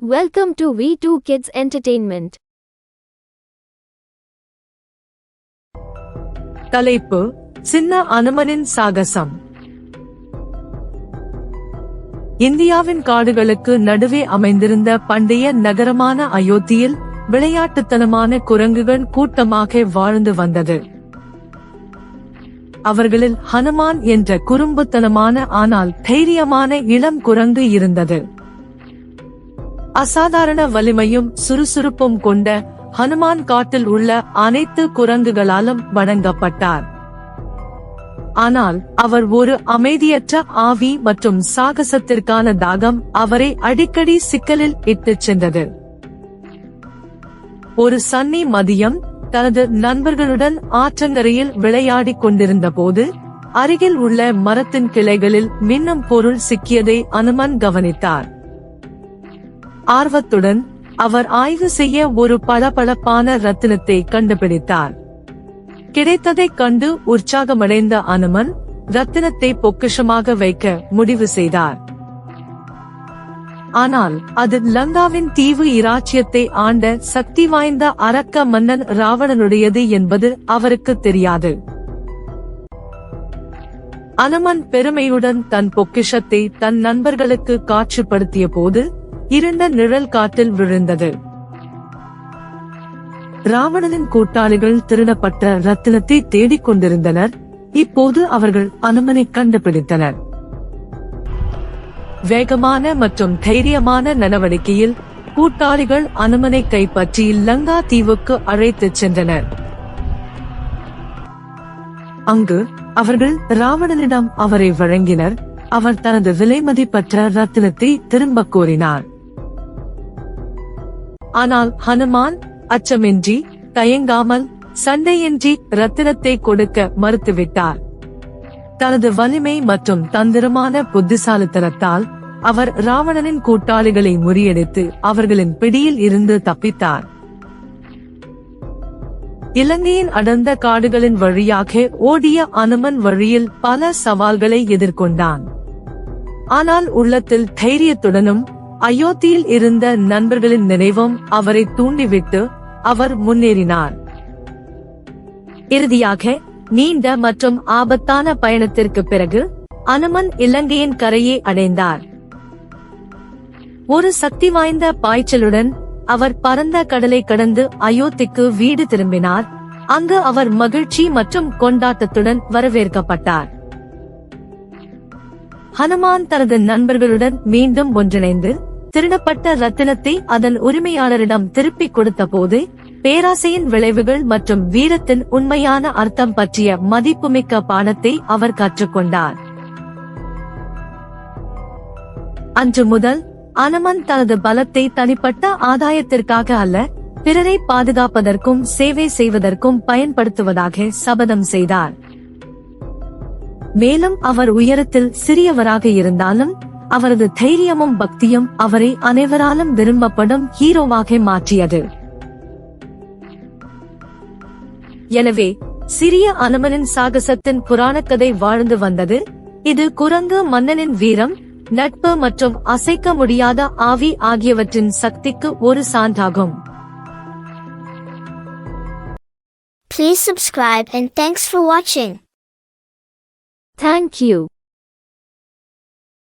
Welcome to V2 Kids Entertainment. தலைப்பு சின்ன அனுமனின் சாகசம். இந்தியாவின் காடுகளுக்கு நடுவே அமைந்திருந்த பண்டைய நகரமான அயோத்தியில் விளையாட்டுத்தனமான குரங்குகள் கூட்டமாக வாழ்ந்து வந்தது. அவர்களில் ஹனுமான் என்ற குறும்புத்தனமான ஆனால் தைரியமான இளம் குரங்கு இருந்தது. அசாதாரண வலிமையும் சுறுசுறுப்பும் கொண்ட ஹனுமான் காட்டில் உள்ள அனைத்து குரங்குகளாலும் வணங்கப்பட்டார். ஆனால் அவர் ஒரு அமைதியற்ற ஆவி மற்றும் சாகசத்திற்கான தாகம் அவரை அடிக்கடி சிக்கலில் இட்டுச் சென்றது. ஒரு சன்னி மதியம் தனது நண்பர்களுடன் ஆற்றங்கரையில் விளையாடிக் கொண்டிருந்த போது அருகில் உள்ள மரத்தின் கிளைகளில் மின்னும் பொருள் சிக்கியதை அனுமன் கவனித்தார். ஆர்வத்துடன் அவர் ஆய்வு செய்ய ஒரு பளபளப்பான ரத்தினத்தை கண்டுபிடித்தார். கிடைத்ததைக் கண்டு உற்சாகமடைந்த அனுமன் ரத்தினத்தை பொக்கிஷமாக வைக்க முடிவு செய்தார். ஆனால் அது லங்காவின் தீவு இராச்சியத்தை ஆண்ட சக்தி வாய்ந்த அரக்க மன்னன் ராவணனுடையது என்பது அவருக்கு தெரியாது. அனுமன் பெருமையுடன் தன் பொக்கிஷத்தை தன் நண்பர்களுக்கு காட்சிப்படுத்திய போது இருண்ட நிழல் காட்டில் விழுந்தது. ராவணனின் கூட்டாளிகள் திருடப்பட்ட ரத்தினத்தை தேடிக் கொண்டிருந்தனர். இப்போது அவர்கள் அனுமனை கண்டுபிடித்தனர். வேகமான மற்றும் தைரியமான நடவடிக்கையில் கூட்டாளிகள் அனுமனை கைப்பற்றி லங்கா தீவுக்கு அழைத்துச் சென்றனர். அங்கு அவர்கள் ராவணனிடம் அவரை வழங்கினர். அவர் தனது விலைமதிப்பற்ற ரத்தினத்தை திரும்பக் கோரினார். ஆனால் ஹனுமான் அச்சமின்றி தயங்காமல் சண்டையின்றி ரத்தினத்தை கொடுக்க மறுத்துவிட்டார். தனது வலிமை மற்றும் தந்திரமான புத்திசாலித்தனத்தால் அவர் ராவணனின் கூட்டாளிகளை முறியடித்து அவர்களின் பிடியில் இருந்து தப்பித்தார். இலங்கையின் அடர்ந்த காடுகளின் வழியாக ஓடிய அனுமன் வழியில் பல சவால்களை எதிர்கொண்டான். ஆனால் உள்ளத்தில் தைரியத்துடனும் அயோத்தியில் இருந்த நண்பர்களின் நினைவும் அவரை தூண்டிவிட்டு அவர் முன்னேறினார். இறுதியாக நீண்ட மற்றும் ஆபத்தான பயணத்திற்கு பிறகு அனுமன் இலங்கையின் கரையை அடைந்தார். ஒரு சக்தி வாய்ந்த பாய்ச்சலுடன் அவர் பரந்த கடலை கடந்து அயோத்திக்கு வீடு திரும்பினார். அங்கு அவர் மகிழ்ச்சி மற்றும் கொண்டாட்டத்துடன் வரவேற்கப்பட்டார். ஹனுமான் தனது நண்பர்களுடன் மீண்டும் ஒன்றிணைந்து திருடப்பட்ட ரத்தினத்தை அதன் உரிமையாளரிடம் திருப்பிக் கொடுத்த போது பேராசையின் விளைவுகள் மற்றும் வீரத்தின் உண்மையான அர்த்தம் பற்றிய மதிப்புமிக்க பாடத்தை அவர் கற்றுக்கொண்டார். அன்று முதல் அனுமன் தனது பலத்தை தனிப்பட்ட ஆதாயத்திற்காக அல்ல, பிறரை பாதுகாப்பதற்கும் சேவை செய்வதற்கும் பயன்படுத்துவதாக சபதம் செய்தார். மேலும் அவர் உயரத்தில் சிறியவராக இருந்தாலும் அவரது தைரியமும் பக்தியும் அவரை அனைவராலும் விரும்பப்படும் ஹீரோவாக மாற்றியது. எனவே சிறிய அனுமனின் சாகசத்தின் புராணக்கதை வாழ்ந்து வந்தது. இது குரங்கு மன்னனின் வீரம், நட்பு மற்றும் அசைக்க முடியாத ஆவி ஆகியவற்றின் சக்திக்கு ஒரு சான்றாகும். Please subscribe and thanks for watching. Thank you.